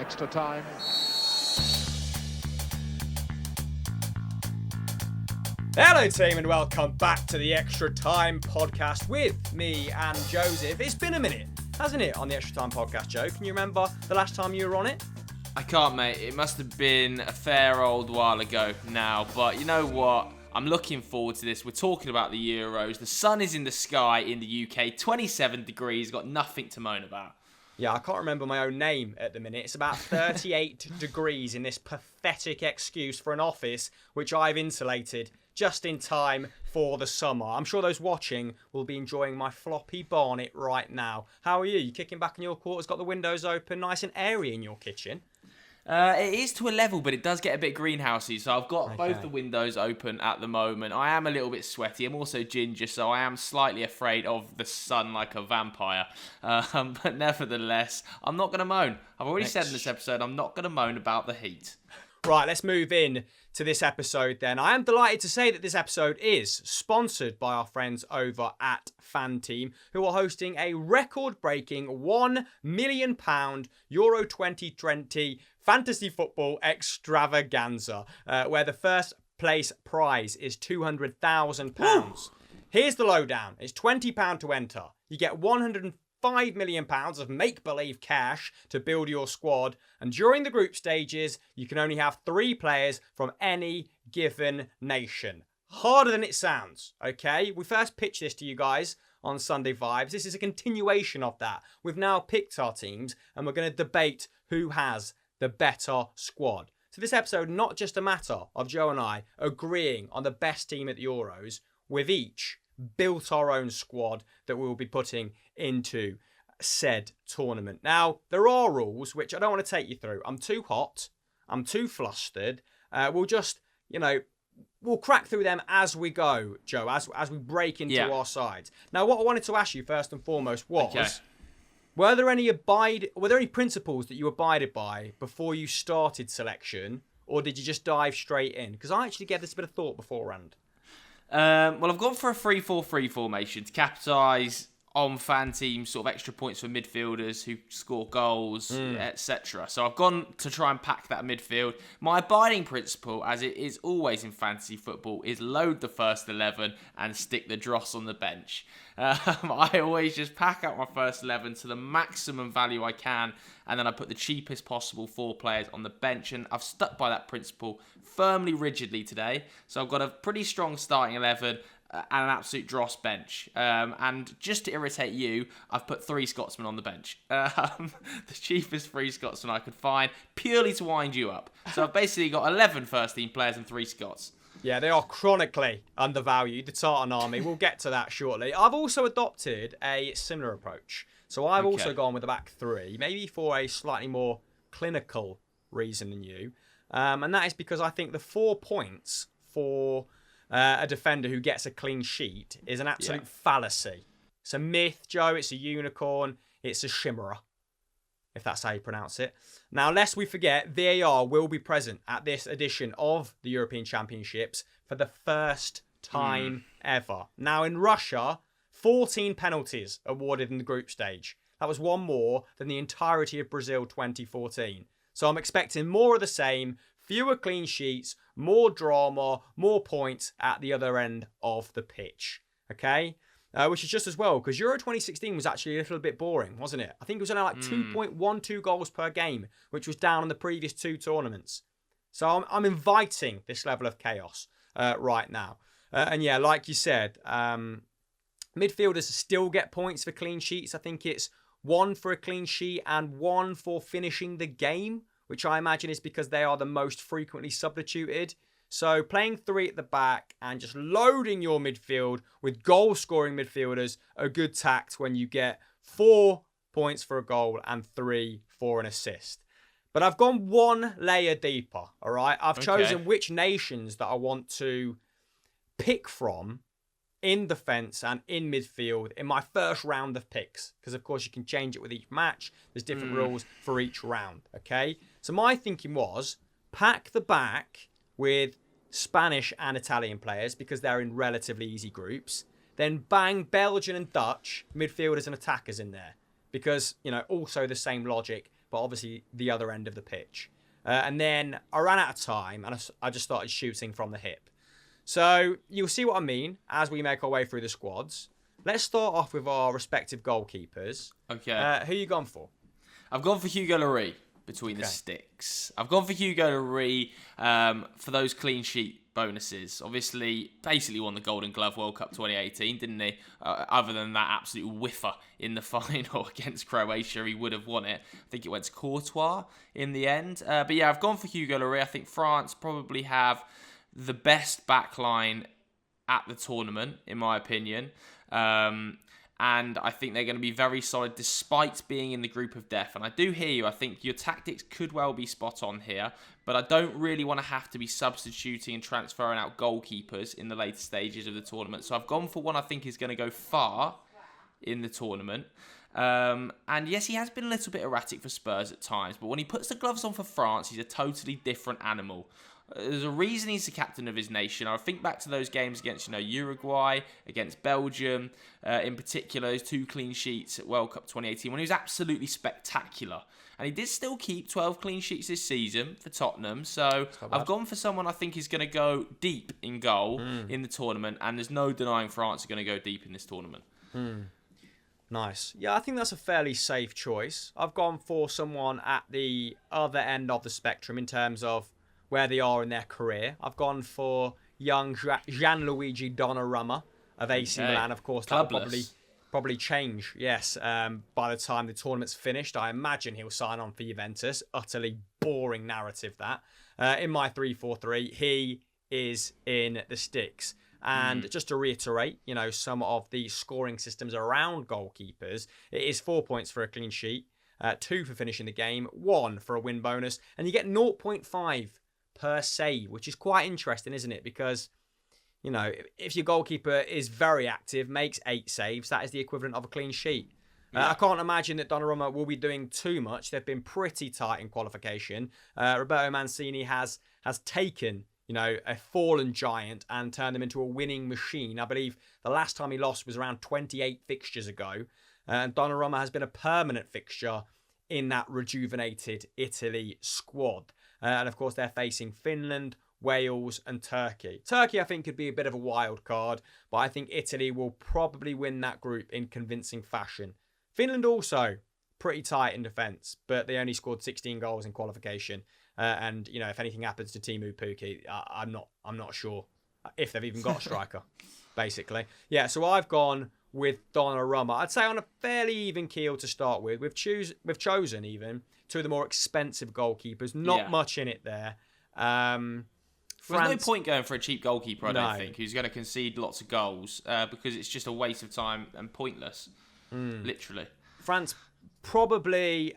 Extra time. Hello team and welcome back to the Extra Time podcast with me and Joseph. It's been a minute, hasn't it, on the Extra Time podcast, Joe? Can you remember the last time you were on it? I can't, mate. It must have been a fair old while ago now, but you know what? I'm looking forward to this. We're talking about the Euros. The sun is in the sky in the UK, 27 degrees, got nothing to moan about. Yeah, I can't remember my own name at the minute. It's about 38 degrees in this pathetic excuse for an office which I've insulated just in time for the summer. I'm sure those watching will be enjoying my floppy bonnet right now. How are you? You kicking back in your quarters, got the windows open, nice and airy in your kitchen? It is to a level, but it does get a bit greenhousey, so I've got both the windows open at the moment. I am a little bit sweaty. I'm also ginger, so I am slightly afraid of the sun like a vampire. But nevertheless, I'm not going to moan. I've already said in this episode, I'm not going to moan about the heat. Right, let's move in to this episode then. I am delighted to say that this episode is sponsored by our friends over at FanTeam, who are hosting a record-breaking £1 million Euro 2020 fantasy football extravaganza, where the first place prize is £200,000. Here's the lowdown. It's £20 to enter. You get £105 million of make-believe cash to build your squad. And during the group stages, you can only have 3 players from any given nation. Harder than it sounds, okay? We first pitched this to you guys on Sunday Vibes. This is a continuation of that. We've now picked our teams and we're going to debate who has the better squad. So this episode, not just a matter of Joe and I agreeing on the best team at the Euros. We've each built our own squad that we will be putting into said tournament. Now, there are rules which I don't want to take you through. I'm too hot. I'm too flustered. We'll just, we'll crack through them as we go, Joe, as we break into our sides. Now, what I wanted to ask you first and foremost was, were there any principles that you abided by before you started selection, or did you just dive straight in? Because I actually gave this a bit of thought beforehand. Well, I've gone for a 3-4-3 formation to capitalise on fan teams, sort of extra points for midfielders who score goals, etc. So I've gone to try and pack that midfield. My abiding principle, as it is always in fantasy football, is load the first 11 and stick the dross on the bench. I always just pack out my first 11 to the maximum value I can, and then I put the cheapest possible 4 players on the bench, and I've stuck by that principle firmly, rigidly today. So I've got a pretty strong starting 11 and an absolute dross bench. And just to irritate you, I've put 3 Scotsmen on the bench. The cheapest 3 Scotsmen I could find, purely to wind you up. So I've basically got 11 first team players and 3 Scots. Yeah, they are chronically undervalued, the Tartan Army. We'll get to that shortly. I've also adopted a similar approach. So I've also gone with the back 3, maybe for a slightly more clinical reason than you. And that is because I think the 4 points for a defender who gets a clean sheet is an absolute fallacy. It's a myth, Joe. It's a unicorn. It's a chimera, if that's how you pronounce it. Now, lest we forget, VAR will be present at this edition of the European Championships for the first time ever. Now, in Russia, 14 penalties awarded in the group stage. That was one more than the entirety of Brazil 2014. So I'm expecting more of the same, fewer clean sheets, more drama, more points at the other end of the pitch. Okay? Which is just as well, because Euro 2016 was actually a little bit boring, wasn't it? I think it was only like 2.12 goals per game, which was down on the previous 2 tournaments. So I'm inviting this level of chaos right now. And yeah, like you said, midfielders still get points for clean sheets. I think it's 1 for a clean sheet and 1 for finishing the game, which I imagine is because they are the most frequently substituted. So playing 3 at the back and just loading your midfield with goal-scoring midfielders, a good tact when you get 4 points for a goal and 3 for an assist. But I've gone 1 layer deeper, all right? I've chosen which nations that I want to pick from in defence and in midfield in my first round of picks. Because, of course, you can change it with each match. There's different rules for each round, okay? So my thinking was pack the back with Spanish and Italian players because they're in relatively easy groups. Then bang Belgian and Dutch midfielders and attackers in there because, also the same logic but obviously the other end of the pitch. And then I ran out of time, and I just started shooting from the hip. So you'll see what I mean as we make our way through the squads. Let's start off with our respective goalkeepers. Okay. Who you gone for? I've gone for Hugo Lloris between the sticks. I've gone for Hugo Lloris for those clean sheet bonuses. Obviously, basically won the Golden Glove World Cup 2018, didn't he? Other than that absolute whiffer in the final against Croatia, he would have won it. I think it went to Courtois in the end. But yeah, I've gone for Hugo Lloris. I think France probably have the best backline at the tournament, in my opinion. And I think they're going to be very solid despite being in the group of death. And I do hear you. I think your tactics could well be spot on here. But I don't really want to have to be substituting and transferring out goalkeepers in the later stages of the tournament. So I've gone for one I think is going to go far in the tournament. And yes, he has been a little bit erratic for Spurs at times. But when he puts the gloves on for France, he's a totally different animal. There's a reason he's the captain of his nation. I think back to those games against, Uruguay, against Belgium, in particular, those 2 clean sheets at World Cup 2018, when he was absolutely spectacular. And he did still keep 12 clean sheets this season for Tottenham. So I've gone for someone I think is going to go deep in goal in the tournament. And there's no denying France are going to go deep in this tournament. Nice. Yeah, I think that's a fairly safe choice. I've gone for someone at the other end of the spectrum in terms of where they are in their career. I've gone for young Gianluigi Donnarumma of AC Milan. Of course, that will probably change, yes, by the time the tournament's finished. I imagine he'll sign on for Juventus. Utterly boring narrative, that. In my 3-4-3, he is in the sticks. And just to reiterate, some of the scoring systems around goalkeepers, it is 4 points for a clean sheet, 2 for finishing the game, 1 for a win bonus, and you get 0.5 per save, which is quite interesting, isn't it? Because, if your goalkeeper is very active, makes 8 saves, that is the equivalent of a clean sheet. I can't imagine that Donnarumma will be doing too much. They've been pretty tight in qualification. Roberto Mancini has taken, a fallen giant and turned them into a winning machine. I believe the last time he lost was around 28 fixtures ago. And Donnarumma has been a permanent fixture in that rejuvenated Italy squad. And of course, they're facing Finland, Wales and Turkey. Turkey, I think, could be a bit of a wild card, but I think Italy will probably win that group in convincing fashion. Finland also pretty tight in defence, but they only scored 16 goals in qualification. And, if anything happens to Teemu Pukki, I'm not sure if they've even got a striker, basically. Yeah, so I've gone with Donnarumma. I'd say on a fairly even keel to start with. We've chosen even 2 of the more expensive goalkeepers. Not much in it there. There's no point going for a cheap goalkeeper, I don't think, who's going to concede lots of goals because it's just a waste of time and pointless, literally. France probably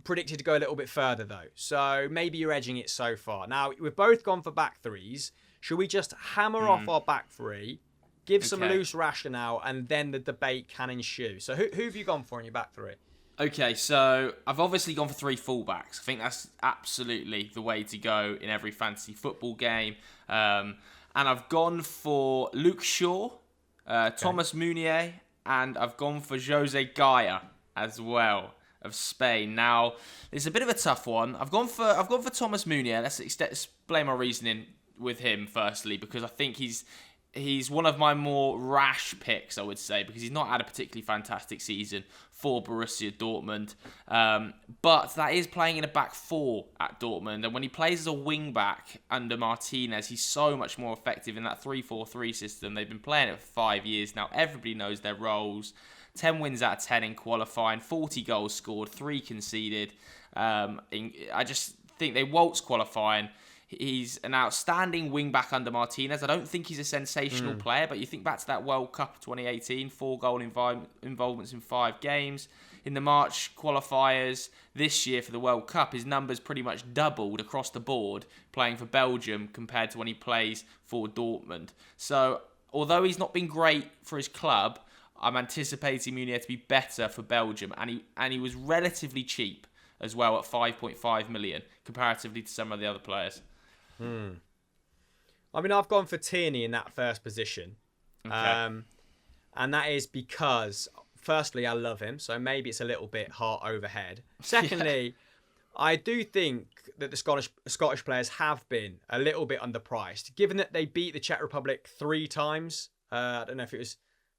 predicted to go a little bit further, though. So maybe you're edging it so far. Now, we've both gone for back threes. Should we just hammer off our back three, give some loose rationale, and then the debate can ensue? So who have you gone for in your back three? Okay, so I've obviously gone for 3 fullbacks. I think that's absolutely the way to go in every fantasy football game. And I've gone for Luke Shaw, Thomas Meunier, and I've gone for Jose Gaya as well of Spain. Now, it's a bit of a tough one. I've gone for Thomas Meunier. Let's explain my reasoning with him firstly, because I think he's one of my more rash picks, I would say, because he's not had a particularly fantastic season for Borussia Dortmund. But that is playing in a back 4 at Dortmund. And when he plays as a wing-back under Martinez, he's so much more effective in that 3-4-3 system. They've been playing it for 5 years now. Everybody knows their roles. 10 wins out of 10 in qualifying, 40 goals scored, 3 conceded. I just think they waltz qualifying. He's an outstanding wing-back under Martinez. I don't think he's a sensational player, but you think back to that World Cup 2018, 4 goal involvements in 5 games. In the March qualifiers this year for the World Cup, his numbers pretty much doubled across the board playing for Belgium compared to when he plays for Dortmund. So, although he's not been great for his club, I'm anticipating Meunier to be better for Belgium, and he was relatively cheap as well at 5.5 million comparatively to some of the other players. I mean, I've gone for Tierney in that first position. Okay. And that is because firstly, I love him, so maybe it's a little bit heart over head. Secondly, I do think that the Scottish players have been a little bit underpriced, given that they beat the Czech Republic 3 times. I don't know if it was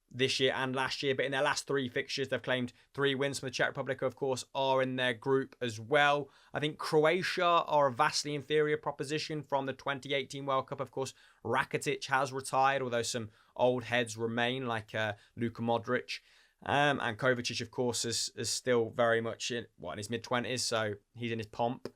this year and last year, but in their last 3 fixtures, they've claimed 3 wins from the Czech Republic, of course, are in their group as well. I think Croatia are a vastly inferior proposition from the 2018 World Cup. Of course, Rakitic has retired, although some old heads remain, like Luka Modric. And Kovacic, of course, is still very much in his mid-20s, so he's in his pomp.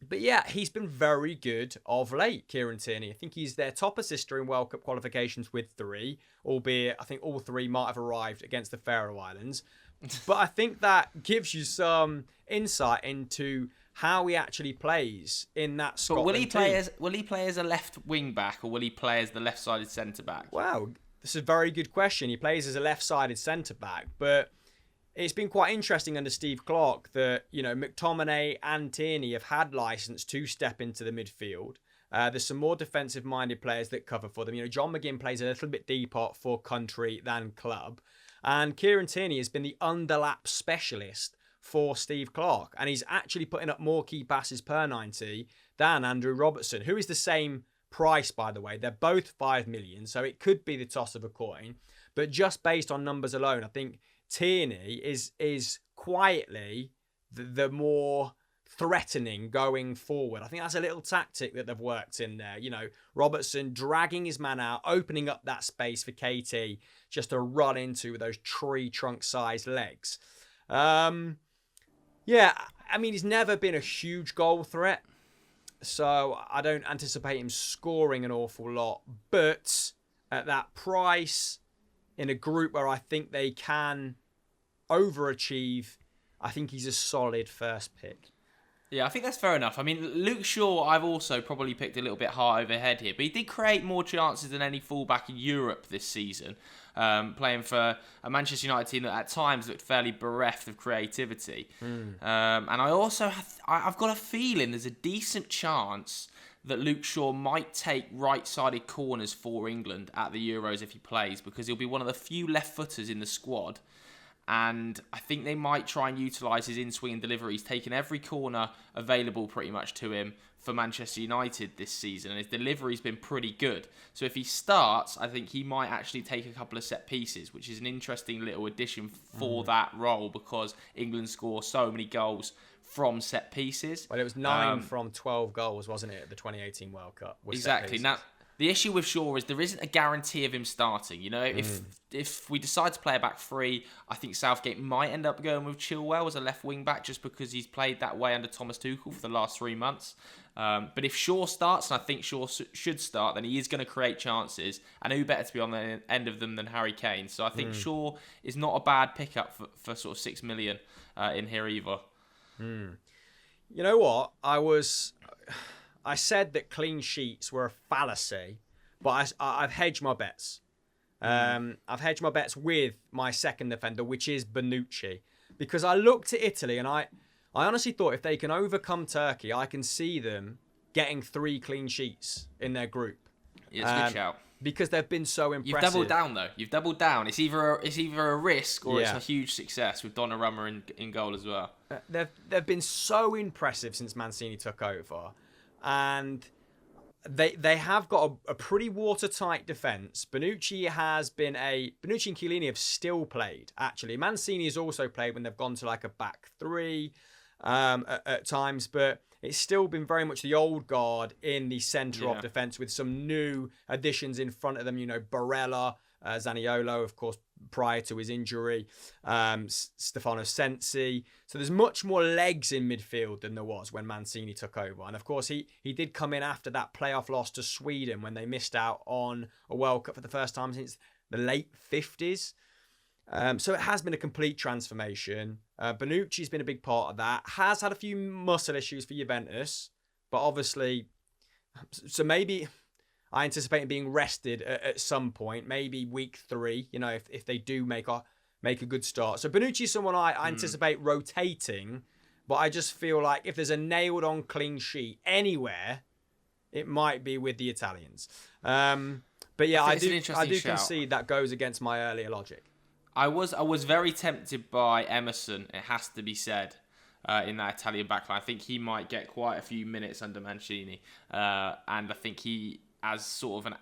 But yeah, he's been very good of late, Kieran Tierney. I think he's their top assister in World Cup qualifications with 3, albeit I think all 3 might have arrived against the Faroe Islands. But I think that gives you some insight into how he actually plays in that Scotland team. Will he play as a left wing back, or will he play as the left-sided centre back? Wow, this is a very good question. He plays as a left-sided centre back, but it's been quite interesting under Steve Clarke that, McTominay and Tierney have had licence to step into the midfield. There's some more defensive-minded players that cover for them. John McGinn plays a little bit deeper for country than club. And Kieran Tierney has been the underlap specialist for Steve Clarke. And he's actually putting up more key passes per 90 than Andrew Robertson, who is the same price, by the way. They're both 5 million, so it could be the toss of a coin. But just based on numbers alone, I think Tierney is quietly the more threatening going forward. I think that's a little tactic that they've worked in there. Robertson dragging his man out, opening up that space for KT just to run into with those tree trunk sized legs. He's never been a huge goal threat, so I don't anticipate him scoring an awful lot. But at that price, in a group where I think they can overachieve, I think he's a solid first pick. Yeah, I think that's fair enough. I mean, Luke Shaw, I've also probably picked a little bit high overhead here, but he did create more chances than any fullback in Europe this season, playing for a Manchester United team that at times looked fairly bereft of creativity. And I also I've got a feeling there's a decent chance that Luke Shaw might take right-sided corners for England at the Euros if he plays, because he'll be one of the few left-footers in the squad. And I think they might try and utilise his in-swing and delivery. He's taken every corner available pretty much to him for Manchester United this season, and his delivery's been pretty good. So if he starts, I think he might actually take a couple of set pieces, which is an interesting little addition for that role, because England score so many goals from set pieces. Well, it was 9 from 12 goals, wasn't it, at the 2018 World Cup? Exactly. Now, the issue with Shaw is there isn't a guarantee of him starting. If we decide to play a back 3, I think Southgate might end up going with Chilwell as a left wing back, just because he's played that way under Thomas Tuchel for the last 3 months. But if Shaw starts, and I think Shaw should start, then he is going to create chances, and who better to be on the end of them than Harry Kane? So I think Shaw is not a bad pickup for sort of 6 million in here either. You know what? I said that clean sheets were a fallacy, but I've hedged my bets. I've hedged my bets with my second defender, which is Bonucci, because I looked at Italy and I honestly thought if they can overcome Turkey, I can see them getting 3 clean sheets in their group. Yeah, it's a good shout. Because they've been so impressive. You've doubled down, though. You've doubled down. It's either a risk or it's a huge success with Donnarumma in goal as well. They've been so impressive since Mancini took over. And they have got a pretty watertight defence. Bonucci and Chiellini have still played, actually. Mancini has also played when they've gone to like a back 3 at times, but it's still been very much the old guard in the centre of defence, with some new additions in front of them. Barella, Zaniolo, of course, prior to his injury, Stefano Sensi. So there's much more legs in midfield than there was when Mancini took over. And of course, he did come in after that playoff loss to Sweden when they missed out on a World Cup for the first time since the late 50s. So it has been a complete transformation. Bonucci's been a big part of that. Has had a few muscle issues for Juventus, but obviously, so maybe I anticipate him being rested at some point, maybe week 3. If they do make a good start. So Bonucci's someone I anticipate rotating, but I just feel like if there's a nailed-on clean sheet anywhere, it might be with the Italians. But yeah, I do concede that goes against my earlier logic. I was very tempted by Emerson, it has to be said, in that Italian backline. I think he might get quite a few minutes under Mancini. And I think he, as sort of an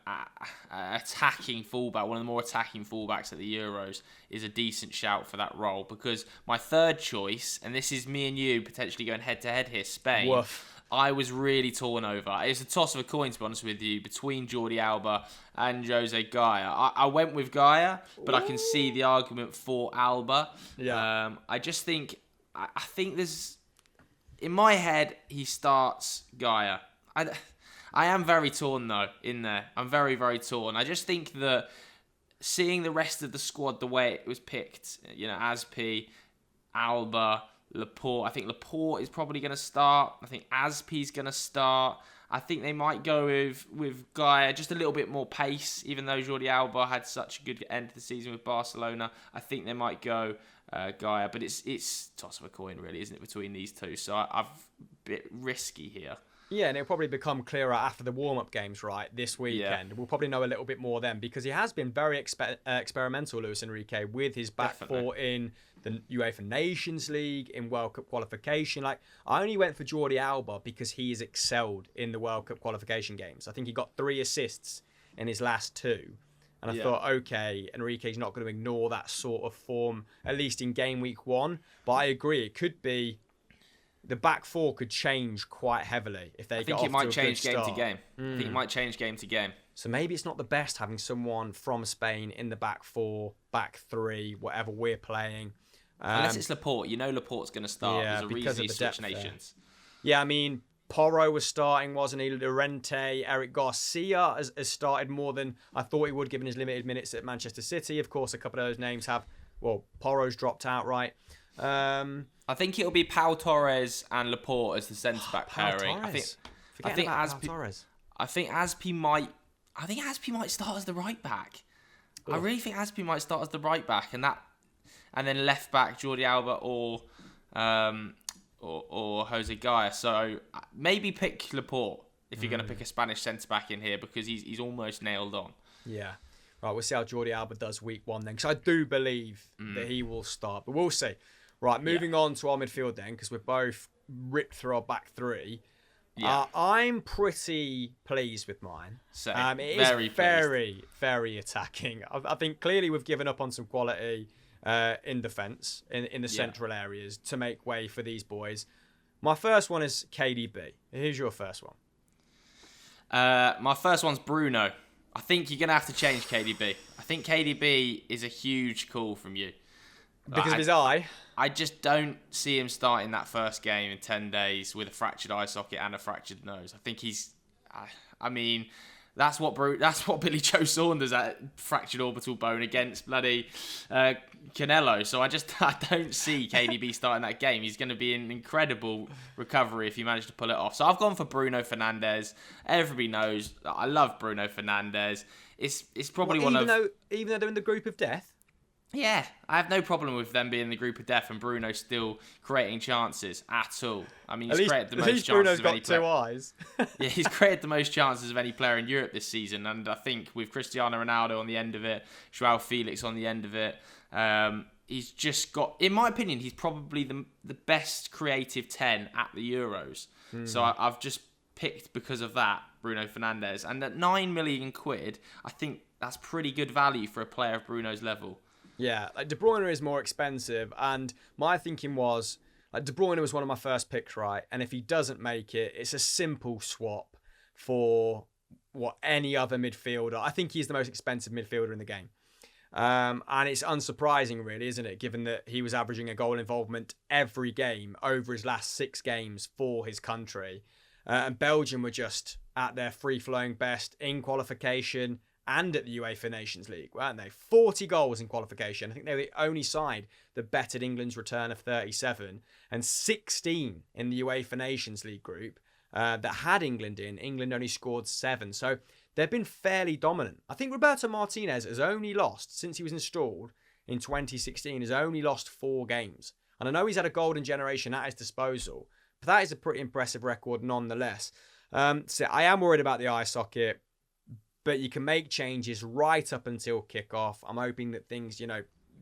attacking fullback, one of the more attacking fullbacks at the Euros, is a decent shout for that role. Because my third choice, and this is me and you potentially going head-to-head here, Spain. Woof. I was really torn over. It's a toss of a coin, to be honest with you, between Jordi Alba and Jose Gaya. I went with Gaya, but I can see the argument for Alba. Yeah. I just think, I think there's, in my head, he starts Gaya. I am very torn, though, in there. I'm very, very torn. I just think that seeing the rest of the squad the way it was picked, Aspi, Alba, Laporte. I think Laporte is probably going to start. I think Aspi's going to start. I think they might go with Gaya, just a little bit more pace, even though Jordi Alba had such a good end to the season with Barcelona. I think they might go Gaya, but it's toss of a coin, really, isn't it, between these two? So I've a bit risky here. Yeah, and it'll probably become clearer after the warm-up games, right, this weekend. Yeah. We'll probably know a little bit more then, because he has been very experimental, Luis Enrique, with his back four in the UEFA Nations League, in World Cup qualification. Like, I only went for Jordi Alba because he has excelled in the World Cup qualification games. I think he got 3 assists in his last 2. And I thought, okay, Enrique's not going to ignore that sort of form, at least in game week 1. But I agree, it could be... The back four could change quite heavily if they get off to a good start. I think it might change game to game. I think it might change game to game. So maybe it's not the best having someone from Spain in the back 4, back 3, whatever we're playing. Unless it's Laporte. Laporte's going to start. Yeah, There's a because reason of the he switched depth nations. There. Yeah, I mean, Porro was starting, wasn't he? Llorente, Eric Garcia has started more than I thought he would, given his limited minutes at Manchester City. Of course, a couple of those names have... Well, Porro's dropped out, right? I think it'll be Pau Torres and Laporte as the centre-back pairing. Torres. I think Torres. I think Aspi might start as the right back. I really think Aspi might start as the right back, and then left back Jordi Alba or Jose Gaya. So maybe pick Laporte if you're going to pick a Spanish centre-back in here, because he's almost nailed on. Yeah. Right, we'll see how Jordi Alba does week 1 then, because I do believe that he will start, but we'll see. Right, moving on to our midfield then, because we're both ripped through our back 3. Yeah. I'm pretty pleased with mine. It is very, very attacking. I think clearly we've given up on some quality in defence, in the central areas, to make way for these boys. My first one is KDB. Who's your first one? My first one's Bruno. I think you're going to have to change KDB. I think KDB is a huge call from you. Because of his eye? I just don't see him starting that first game in 10 days with a fractured eye socket and a fractured nose. I think he's... I mean, that's what Billy Joe Saunders had, fractured orbital bone against bloody Canelo. So I don't see KDB starting that game. He's going to be an incredible recovery if he managed to pull it off. So I've gone for Bruno Fernandes. Everybody knows that I love Bruno Fernandes. It's probably even though they're in the group of death? Yeah, I have no problem with them being in the group of death and Bruno still creating chances at all. I mean, he's created the most chances of any player. Bruno's got 2 eyes. Yeah, he's created the most chances of any player in Europe this season, and I think with Cristiano Ronaldo on the end of it, Joao Felix on the end of it, he's just got, in my opinion, he's probably the best creative 10 at the Euros. So I've just picked, because of that, Bruno Fernandes. And at £9 million, I think that's pretty good value for a player of Bruno's level. Yeah, like De Bruyne is more expensive, and my thinking was, like, De Bruyne was one of my first picks, right? And if he doesn't make it, it's a simple swap for any other midfielder. I think he's the most expensive midfielder in the game. And it's unsurprising, really, isn't it? Given that he was averaging a goal involvement every game over his last 6 games for his country. And Belgium were just at their free-flowing best in qualification and at the UEFA Nations League, weren't they? 40 goals in qualification. I think they were the only side that bettered England's return of 37, and 16 in the UEFA Nations League group that had England in. England only scored 7. So they've been fairly dominant. I think Roberto Martinez has only lost, since he was installed in 2016, has only lost 4 games. And I know he's had a golden generation at his disposal, but that is a pretty impressive record nonetheless. So I am worried about the eye socket, but you can make changes right up until kickoff. I'm hoping that things,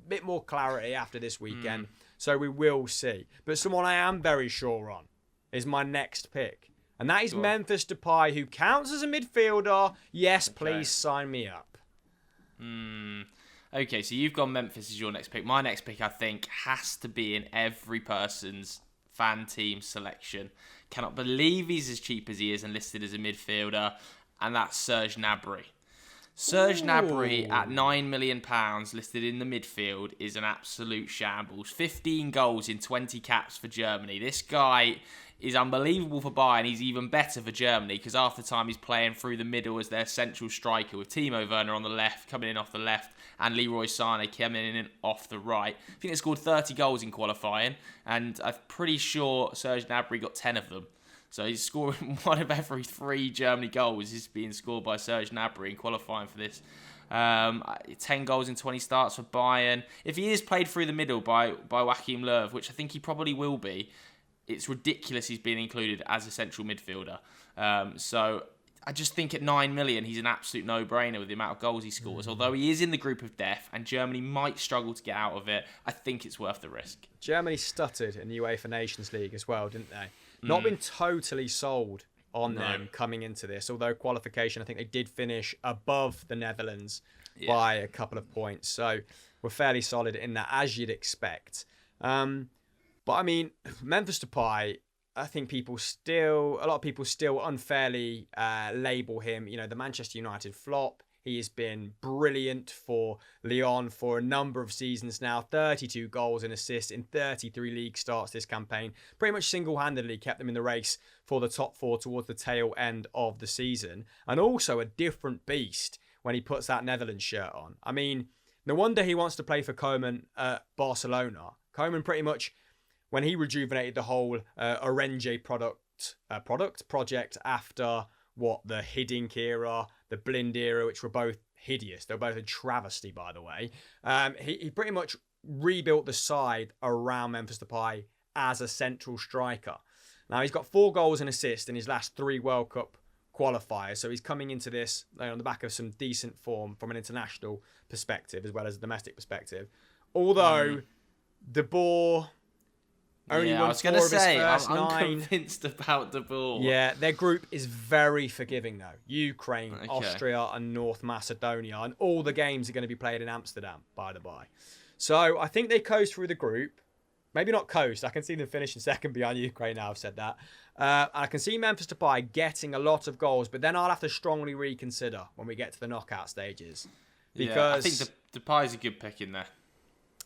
bit more clarity after this weekend, so we will see. But someone I am very sure on is my next pick, and that is Memphis Depay, who counts as a midfielder. Yes, please sign me up. Okay, so you've gone Memphis as your next pick. My next pick, I think, has to be in every person's fan team selection. Cannot believe he's as cheap as he is and listed as a midfielder, and that's Serge Gnabry. Serge Gnabry at £9 million listed in the midfield is an absolute shambles. 15 goals in 20 caps for Germany. This guy is unbelievable for Bayern. He's even better for Germany because half the time he's playing through the middle as their central striker with Timo Werner on the left, coming in off the left, and Leroy Sané coming in off the right. I think they scored 30 goals in qualifying, and I'm pretty sure Serge Gnabry got 10 of them. So he's scoring one of every 3 Germany goals is being scored by Serge Gnabry in qualifying for this. 10 goals in 20 starts for Bayern. If he is played through the middle by Joachim Löw, which I think he probably will be, it's ridiculous he's being included as a central midfielder. So I just think at 9 million, he's an absolute no-brainer with the amount of goals he scores. Although he is in the group of death and Germany might struggle to get out of it, I think it's worth the risk. Germany stuttered in the UEFA Nations League as well, didn't they? Not been totally sold on them coming into this, although qualification, I think they did finish above the Netherlands by a couple of points. So we're fairly solid in that, as you'd expect. But I mean, Memphis Depay, I think a lot of people still unfairly label him, the Manchester United flop. He has been brilliant for Lyon for a number of seasons now. 32 goals and assists in 33 league starts this campaign. Pretty much single-handedly kept them in the race for the top 4 towards the tail end of the season. And also a different beast when he puts that Netherlands shirt on. I mean, no wonder he wants to play for Koeman at Barcelona. Koeman pretty much, when he rejuvenated the whole Orange project after the Hiddink era, the Blind era, which were both hideous. They were both a travesty, by the way. He pretty much rebuilt the side around Memphis Depay as a central striker. Now, he's got 4 goals and assists in his last 3 World Cup qualifiers, so he's coming into this on the back of some decent form from an international perspective as well as a domestic perspective. Although, De Boer only won 4 of his first 9. I'm convinced about De Boer. Yeah, their group is very forgiving though. Ukraine, Austria and North Macedonia, and all the games are going to be played in Amsterdam, by the by. So I think they coast through the group. Maybe not coast. I can see them finishing second behind Ukraine now, I've said that. I can see Memphis Depay getting a lot of goals, but then I'll have to strongly reconsider when we get to the knockout stages. Because I think Depay's a good pick in there.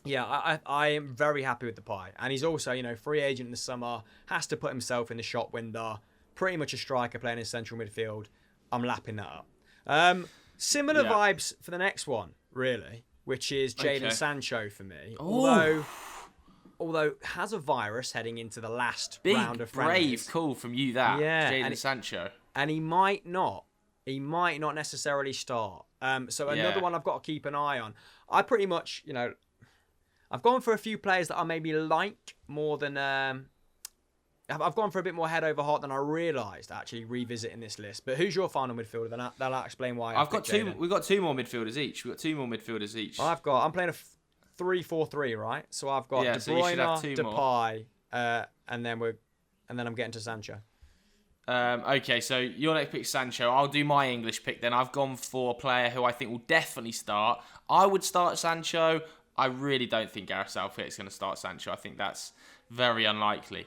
Yeah, I am very happy with Depay. And he's also, free agent in the summer, has to put himself in the shop window. Pretty much a striker playing in central midfield. I'm lapping that up. Similar vibes for the next one, really, which is Jadon Sancho for me. Although has a virus heading into the last round of friendlies. Brave call from you, that. Yeah, Jadon Sancho. And he might not necessarily start. So another one I've got to keep an eye on. I pretty much, I've gone for a few players that I maybe like more than... I've gone for a bit more head over heart than I realised, actually, revisiting this list. But who's your final midfielder? Then that'll explain why I've got 2. We've got 2 more midfielders each. I'm playing a 3-4-3, right? So I've got De Bruyne, Depay, and then I'm getting to Sancho. Okay, so your next pick, Sancho. I'll do my English pick then. I've gone for a player who I think will definitely start. I would start Sancho. I really don't think Gareth Southgate's going to start Sancho. I think that's very unlikely,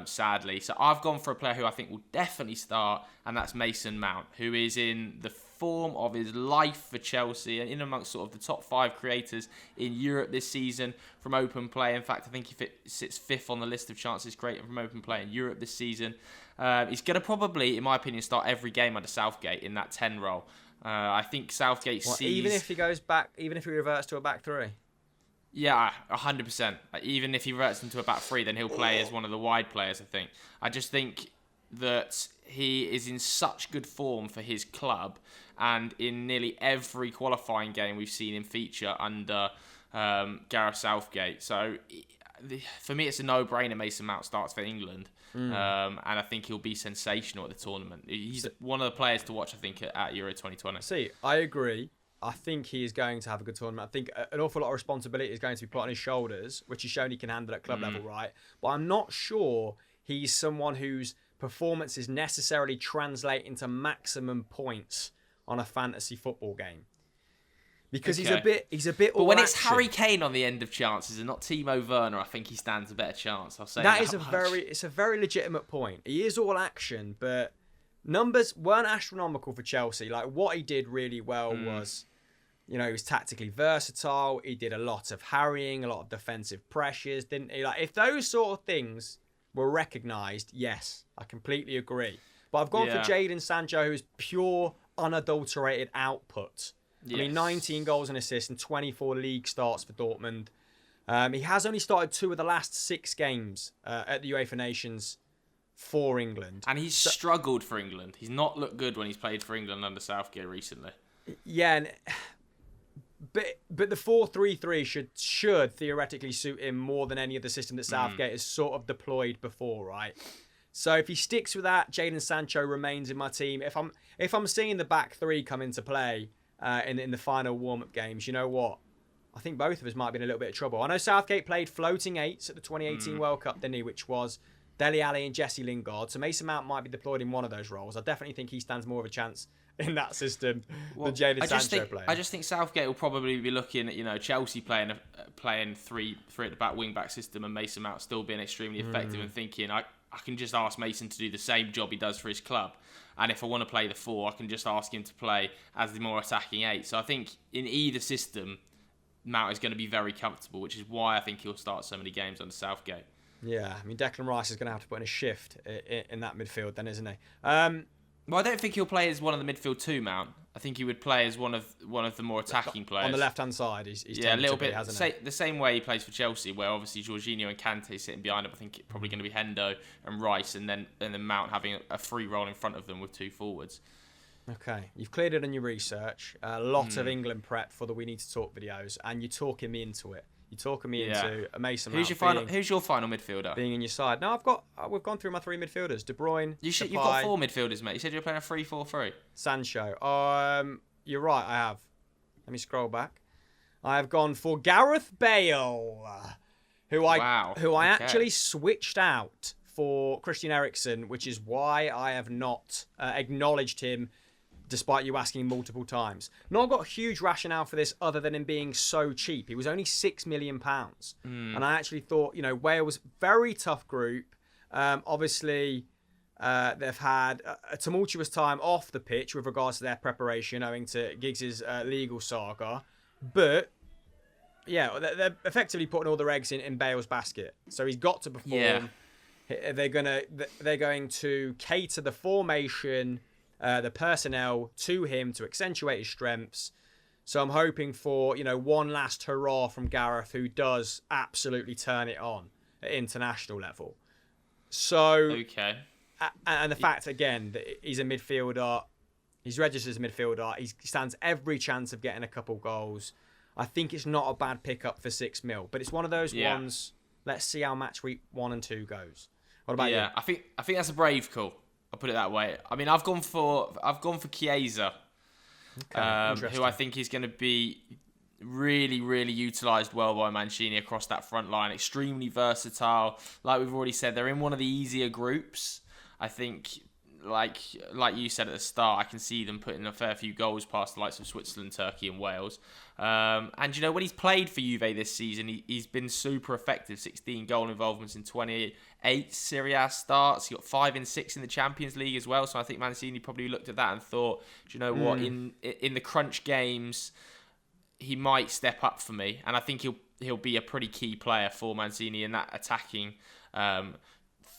sadly. So I've gone for a player who I think will definitely start, and that's Mason Mount, who is in the form of his life for Chelsea and in amongst sort of the top 5 creators in Europe this season from open play. In fact, I think if it sits 5th on the list of chances created from open play in Europe this season, he's going to probably, in my opinion, start every game under Southgate in that 10 role. I think Southgate sees... Even if he reverts to a back 3? Yeah, 100%. Even if he reverts into a back 3, then he'll play as one of the wide players, I think. I just think that he is in such good form for his club, and in nearly every qualifying game we've seen him feature under Gareth Southgate. So for me, it's a no-brainer Mason Mount starts for England. And I think he'll be sensational at the tournament. He's one of the players to watch, I think, at Euro 2020. See, I agree. I think he is going to have a good tournament. I think an awful lot of responsibility is going to be put on his shoulders, which he's shown he can handle at club level, right? But I'm not sure he's someone whose performances necessarily translate into maximum points on a fantasy football game. Because he's a bit. But when it's Harry Kane on the end of chances and not Timo Werner, I think he stands a better chance. I'll say that it's a very legitimate point. He is all action, but numbers weren't astronomical for Chelsea. Like, what he did really well was, he was tactically versatile. He did a lot of harrying, a lot of defensive pressures, didn't he? Like, if those sort of things were recognised, yes, I completely agree. But I've gone for Jadon Sancho, who's pure, unadulterated output. Yes. I mean, 19 goals and assists and 24 league starts for Dortmund. He has only started 2 of the last 6 games at the UEFA Nations for England. And he's struggled for England. He's not looked good when he's played for England under Southgate recently. Yeah, but the 4-3-3 should theoretically suit him more than any other system that Southgate has sort of deployed before, right? So if he sticks with that, Jadon Sancho remains in my team. If I'm seeing the back 3 come into play in the final warm-up games, you know what? I think both of us might be in a little bit of trouble. I know Southgate played floating 8s at the 2018 World Cup, didn't he? Which was Dele Alli and Jesse Lingard. So Mason Mount might be deployed in one of those roles. I definitely think he stands more of a chance in that system than Jadon Sancho playing. I just think Southgate will probably be looking at Chelsea playing 3 at the back wing back system and Mason Mount still being extremely effective and thinking I can just ask Mason to do the same job he does for his club. And if I want to play the 4, I can just ask him to play as the more attacking 8. So I think in either system, Mount is going to be very comfortable, which is why I think he'll start so many games under Southgate. Yeah, I mean, Declan Rice is going to have to put in a shift in that midfield then, isn't he? Well, I don't think he'll play as one of the midfield 2, Mount. I think he would play as one of the more attacking players. On the left-hand side, he's a little bit, hasn't he? The same way he plays for Chelsea, where obviously Jorginho and Kante sitting behind him. I think it's probably going to be Hendo and Rice, and then Mount having a free role in front of them with 2 forwards. Okay, you've cleared it on your research. A lot of England prep for the We Need to Talk videos, and you're talking me into it. You're talking me into a Mason Mount. Who's your final midfielder? Being in your side. No, we've gone through my 3 midfielders. De Bruyne, you've got 4 midfielders, mate. You said you were playing a 3-4-3. Sancho. You're right, I have. Let me scroll back. I have gone for Gareth Bale, who I actually switched out for Christian Eriksen, which is why I have not acknowledged him despite you asking multiple times. Not got a huge rationale for this other than him being so cheap. He was only £6 million. And I actually thought, Wales, very tough group. Obviously, they've had a tumultuous time off the pitch with regards to their preparation owing to Giggs' legal saga. But, yeah, they're effectively putting all their eggs in Bale's basket. So he's got to perform. Yeah. They're going to cater the formation, the personnel to him to accentuate his strengths. So I'm hoping for, one last hurrah from Gareth, who does absolutely turn it on at international level. So, okay. And the fact, again, that he's a midfielder, he's registered as a midfielder, he stands every chance of getting a couple goals. I think it's not a bad pickup for 6 mil, but it's one of those ones, let's see how match week 1 and 2 goes. What about you? I think that's a brave call. I'll put it that way. I mean, I've gone for Chiesa, who I think is going to be really, really utilised well by Mancini across that front line. Extremely versatile. Like we've already said, they're in one of the easier groups. I think, like you said at the start, I can see them putting a fair few goals past the likes of Switzerland, Turkey and Wales. And, when he's played for Juve this season, he's been super effective. 16 goal involvements in 28 Serie A starts. He got 5 in 6 in the Champions League as well. So I think Mancini probably looked at that and thought, do you know what? In the crunch games, he might step up for me. And I think he'll be a pretty key player for Mancini in that attacking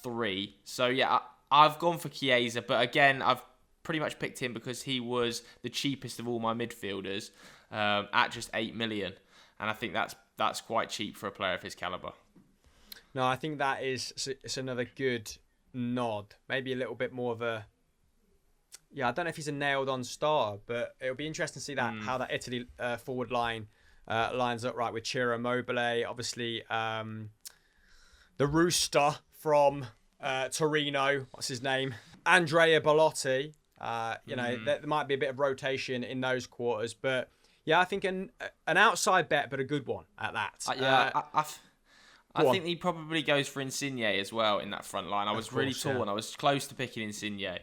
3. So, yeah, I've gone for Chiesa, but again, I've pretty much picked him because he was the cheapest of all my midfielders at just 8 million, and I think that's quite cheap for a player of his caliber. No, I think it's another good nod. Maybe a little bit more of a. Yeah, I don't know if he's a nailed-on starter, but it'll be interesting to see how that Italy forward line lines up right with Ciro Immobile, obviously the Rooster from Torino, what's his name? Andrea Bellotti. There might be a bit of rotation in those quarters, but Yeah, I think an outside bet, but a good one at that. I think he probably goes for Insigne as well in that front line. I was really torn. I was close to picking Insigne.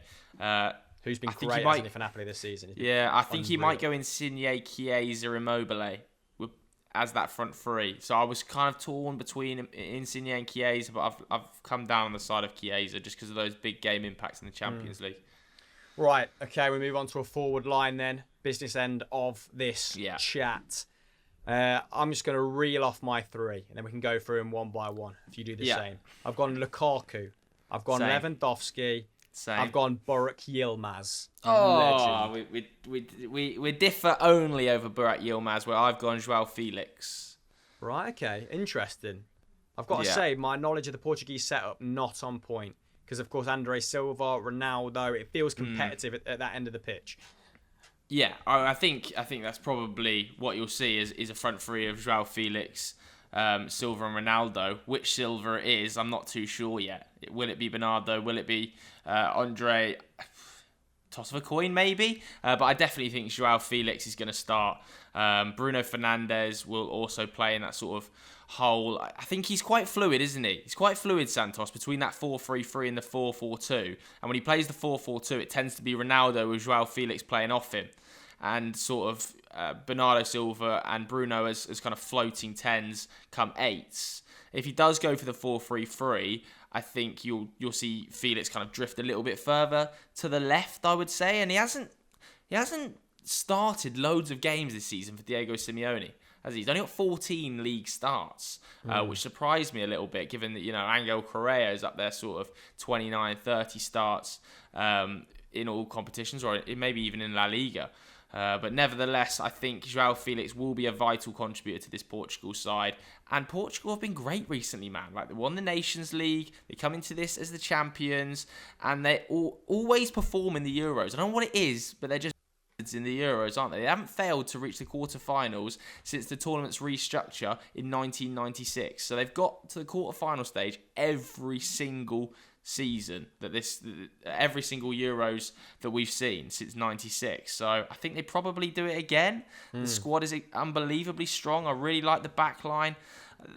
Who's been great, hasn't he, for Napoli this season? I think he might go Insigne, Chiesa, Immobile as that front three. So I was kind of torn between Insigne and Chiesa, but I've come down on the side of Chiesa just because of those big game impacts in the Champions League. Right, okay, we move on to a forward line then. Business end of this chat. I'm just going to reel off my three, and then we can go through them one by one if you do the same. I've gone Lukaku. I've gone Lewandowski. Same. I've gone Burak Yilmaz. Oh, we differ only over Burak Yilmaz, where I've gone João Felix. Right, okay, interesting. I've got to say, my knowledge of the Portuguese setup, not on point. Because, of course, Andre Silva, Ronaldo, it feels competitive at that end of the pitch. Yeah, I think that's probably what you'll see is a front three of João Felix, Silva and Ronaldo. Which Silva it is, I'm not too sure yet. Will it be Bernardo? Will it be Andre? Toss of a coin, maybe. But I definitely think João Felix is going to start. Bruno Fernandes will also play in that sort of hole. I think he's quite fluid, isn't he? He's quite fluid, Santos, between that 4-3-3 and the 4-4-2. And when he plays the 4-4-2, it tends to be Ronaldo with João Felix playing off him. And sort of Bernardo Silva and Bruno as kind of floating 10s come 8s. If he does go for the 4-3-3, I think you'll see Felix kind of drift a little bit further to the left, I would say. And he hasn't started loads of games this season for Diego Simeone. He's only got 14 league starts, which surprised me a little bit, given that, Angel Correa is up there sort of 29, 30 starts in all competitions, or maybe even in La Liga. But nevertheless, I think João Felix will be a vital contributor to this Portugal side. And Portugal have been great recently, man. Like, they won the Nations League, they come into this as the champions, and they always perform in the Euros. I don't know what it is, but they're just in the Euros, aren't they? They haven't failed to reach the quarterfinals since the tournament's restructure in 1996. So they've got to the quarterfinal stage every single season every single Euros that we've seen since 96. So I think they probably do it again. The squad is unbelievably strong. I really like the back line.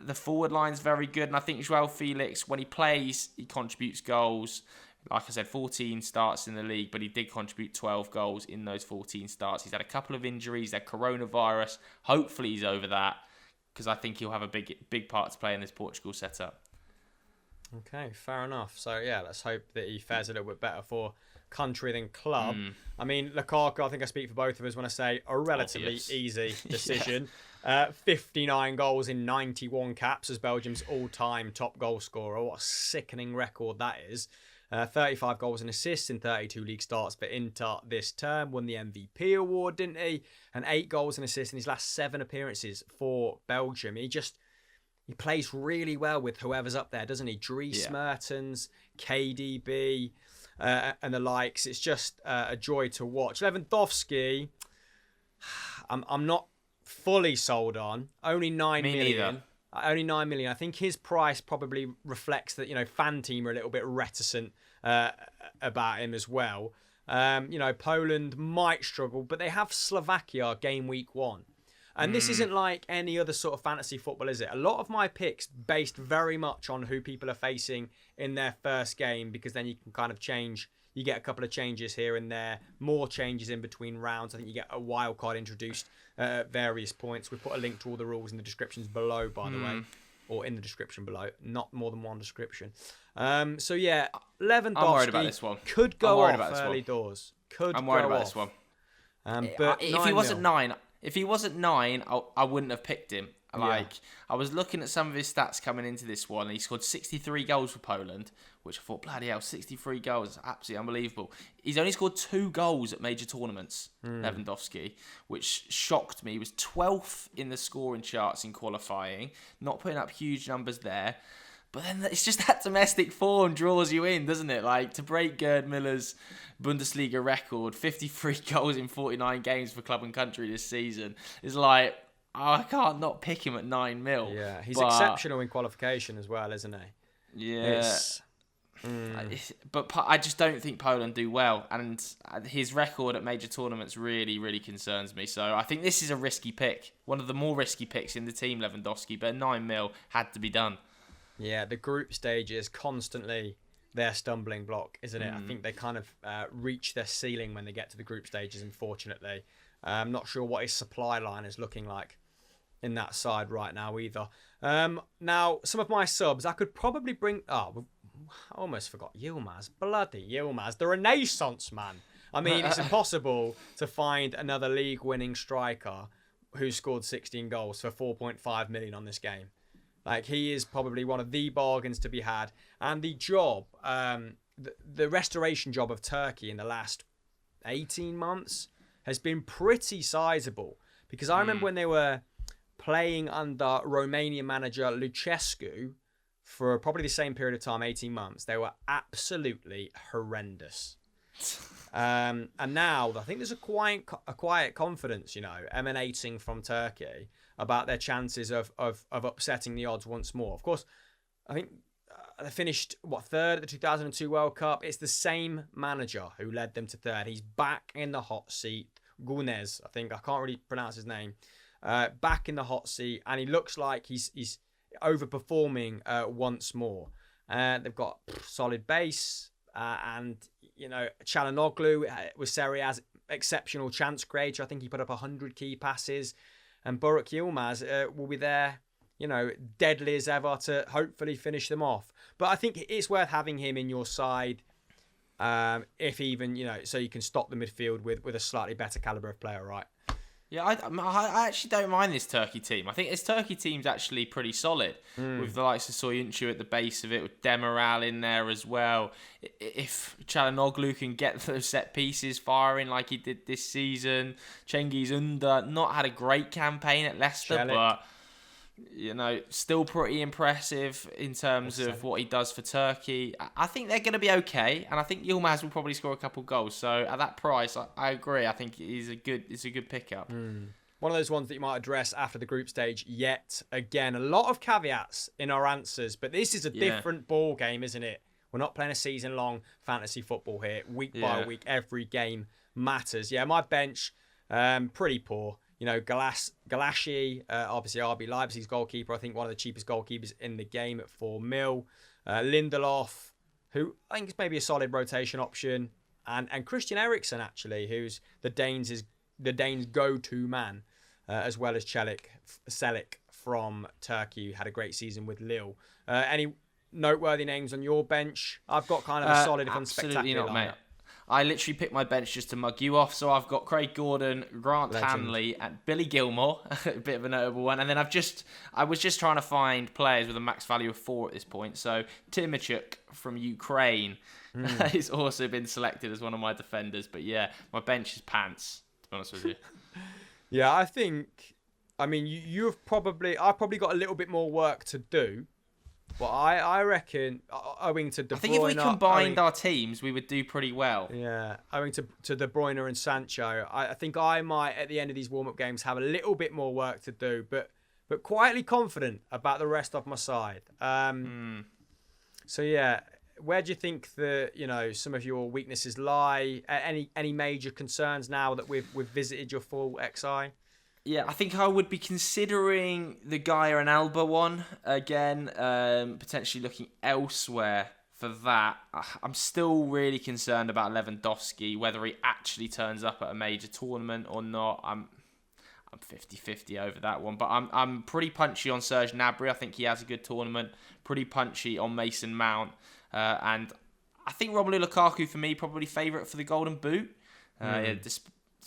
The forward line's very good, and I think João Felix, when he plays, he contributes goals. Like I said, 14 starts in the league, but he did contribute 12 goals in those 14 starts. He's had a couple of injuries, that coronavirus. Hopefully he's over that, because I think he'll have a big part to play in this Portugal setup. Okay, fair enough. So, yeah, let's hope that he fares a little bit better for country than club. I mean, Lukaku, I think I speak for both of us when I say a relatively easy decision. 59 goals in 91 caps as Belgium's all-time top goal scorer. What a sickening record that is. 35 goals and assists in 32 league starts for Inter this term. Won the MVP award, didn't he? And 8 goals and assists in his last 7 appearances for Belgium. He plays really well with whoever's up there, doesn't he? Dries Mertens, KDB, and the likes. It's just a joy to watch. Lewandowski, I'm not fully sold on. Only 9 million. Neither. Only 9 million. I think his price probably reflects that, fan team are a little bit reticent about him as well. Poland might struggle, but they have Slovakia game week 1. And this isn't like any other sort of fantasy football, is it? A lot of my picks based very much on who people are facing in their first game, because then you can kind of change. You get a couple of changes here and there, more changes in between rounds. I think you get a wild card introduced at various points. We've put a link to all the rules in the descriptions below, by the way, or in the description below. Not more than one description. So yeah, Lewandowski I'm worried about this one. Could go off early doors. I'm worried about this one. But if he wasn't 9, I wouldn't have picked him. I was looking at some of his stats coming into this one, and he scored 63 goals for Poland, which I thought, bloody hell, 63 goals is absolutely unbelievable. He's only scored 2 goals at major tournaments, Lewandowski, which shocked me. He was 12th in the scoring charts in qualifying, not putting up huge numbers there. But then it's just that domestic form draws you in, doesn't it? Like, to break Gerd Müller's Bundesliga record, 53 goals in 49 games for club and country this season, is like, I can't not pick him at 9 mil. Yeah, he's exceptional in qualification as well, isn't he? Yeah. But I just don't think Poland do well, and his record at major tournaments really, really concerns me. So I think this is a risky pick, one of the more risky picks in the team, Lewandowski. But 9 mil had to be done. Yeah, the group stage is constantly their stumbling block, isn't it? I think they kind of reach their ceiling when they get to the group stages. Unfortunately, I'm not sure what his supply line is looking like in that side right now either. Now, some of my subs, I could probably bring... Oh, I almost forgot Yilmaz. Bloody Yilmaz. The Renaissance man. I mean, it's impossible to find another league-winning striker who scored 16 goals for 4.5 million on this game. Like, he is probably one of the bargains to be had. And the job, the restoration job of Turkey in the last 18 months has been pretty sizable. Because I remember when they were playing under Romanian manager Lucescu for probably the same period of time, 18 months, they were absolutely horrendous. And now I think there's a quiet confidence, emanating from Turkey about their chances of upsetting the odds once more. Of course, I think they finished, third at the 2002 World Cup. It's the same manager who led them to third. He's back in the hot seat. Gunes, I think. I can't really pronounce his name. Back in the hot seat, and he looks like he's overperforming once more. They've got solid base, and Çalhanoğlu was Serie A's exceptional chance creator. I think he put up 100 key passes, and Burak Yilmaz will be there, deadly as ever to hopefully finish them off. But I think it's worth having him in your side, if even so you can stop the midfield with a slightly better caliber of player, right? Yeah, I actually don't mind this Turkey team. I think this Turkey team's actually pretty solid, with the likes of Soyuncu at the base of it, with Demiral in there as well. If Çalhanoğlu can get those set pieces firing like he did this season, Cengiz Ünder not had a great campaign at Leicester, but still pretty impressive in terms of what he does for Turkey. I think they're going to be okay, and I think Yilmaz will probably score a couple goals. So at that price, I agree. I think it's a good pickup. One of those ones that you might address after the group stage. Yet again, a lot of caveats in our answers, but this is a different ball game, isn't it? We're not playing a season-long fantasy football here. Week by week, every game matters. Yeah, my bench, pretty poor. Galassi, obviously RB Leipzig's goalkeeper. I think one of the cheapest goalkeepers in the game at 4 mil. Lindelof, who I think is maybe a solid rotation option, and Christian Eriksen actually, who's the Danes' go-to man, as well as Celik from Turkey, who had a great season with Lille. Any noteworthy names on your bench? I've got kind of a solid, if unspectacular lineup. Mate. I literally picked my bench just to mug you off. So I've got Craig Gordon, Grant Hanley, and Billy Gilmore, a bit of a notable one. And then I was just trying to find players with a max value of 4 at this point. So Tymachuk from Ukraine has also been selected as one of my defenders. But yeah, my bench is pants, to be honest with you. Yeah, I mean, I've probably got a little bit more work to do. But I reckon, owing to De Bruyne... I think if we combined our teams, we would do pretty well. Yeah, owing to De Bruyne and Sancho, I think I might, at the end of these warm-up games, have a little bit more work to do, but quietly confident about the rest of my side. So, yeah, where do you think some of your weaknesses lie? Any major concerns now that we've visited your full XI? Yeah, I think I would be considering the Gaya and Alba one again, potentially looking elsewhere for that. I'm still really concerned about Lewandowski, whether he actually turns up at a major tournament or not. I'm 50-50 over that one, but I'm pretty punchy on Serge Gnabry. I think he has a good tournament. Pretty punchy on Mason Mount, and I think Romelu Lukaku for me probably favourite for the Golden Boot.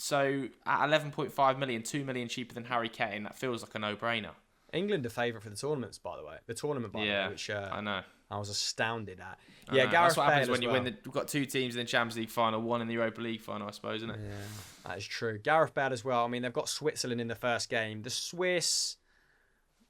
So at 11.5 million, 2 million cheaper than Harry Kane, that feels like a no-brainer. England are favourite for the tournaments, by the way. Which I know. I was astounded at. Yeah, Gareth That's what happens when you win. We've got 2 teams in the Champions League final, 1 in the Europa League final, I suppose, isn't it? Yeah, that is true. Gareth Bale as well. I mean, they've got Switzerland in the first game. The Swiss,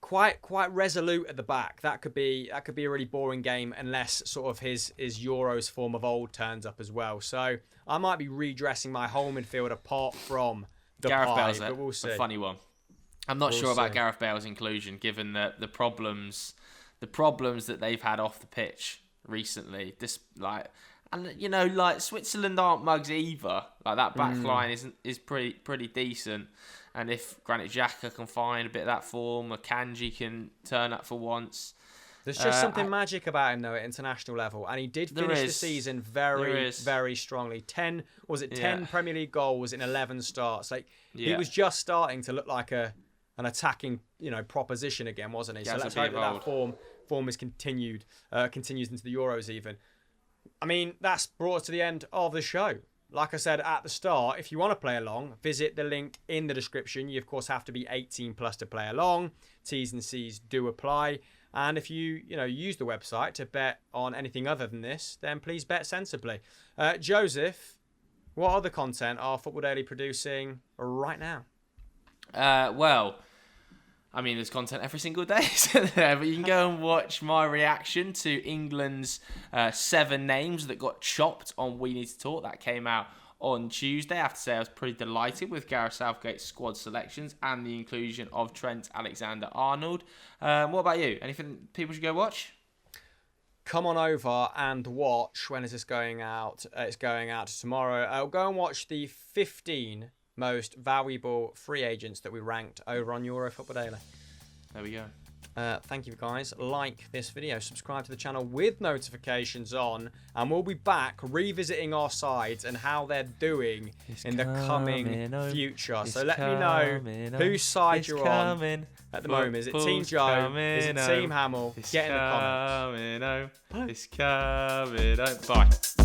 quite resolute at the back. That could be a really boring game unless sort of his Euros form of old turns up as well. So I might be redressing my whole midfield apart from the Gareth Bale's but we'll see. A funny one. I'm not sure about Gareth Bale's inclusion, given the problems that they've had off the pitch recently. And Switzerland aren't mugs either. Like that back line is pretty decent. And if Granit Xhaka can find a bit of that form, or Kanji can turn up for once. There's just something magic about him, though, at international level. And he did finish the season very, very strongly. 10 Premier League goals in 11 starts. He was just starting to look like an attacking, proposition again, wasn't he? So let's hope that form is continues into the Euros even. I mean, that's brought us to the end of the show. Like I said at the start, if you want to play along, visit the link in the description. You, of course, have to be 18 plus to play along. T's and C's do apply. And if you use the website to bet on anything other than this, then please bet sensibly. Joseph, what other content are Football Daily producing right now? I mean, there's content every single day, isn't there? But you can go and watch my reaction to England's 7 names that got chopped on We Need to Talk. That came out on Tuesday. I have to say I was pretty delighted with Gareth Southgate's squad selections and the inclusion of Trent Alexander-Arnold. What about you? Anything people should go watch? Come on over and watch. When is this going out? It's going out tomorrow. I'll go and watch the 15 most valuable free agents that we ranked over on Euro Football Daily. There we go. Thank you, guys. Like this video, subscribe to the channel with notifications on, and we'll be back revisiting our sides and how they're doing in the coming future. So let me know whose side you're on at the moment. Is it Team Joe? Is it Team Hamill? Get in the comments. It's coming home. Bye.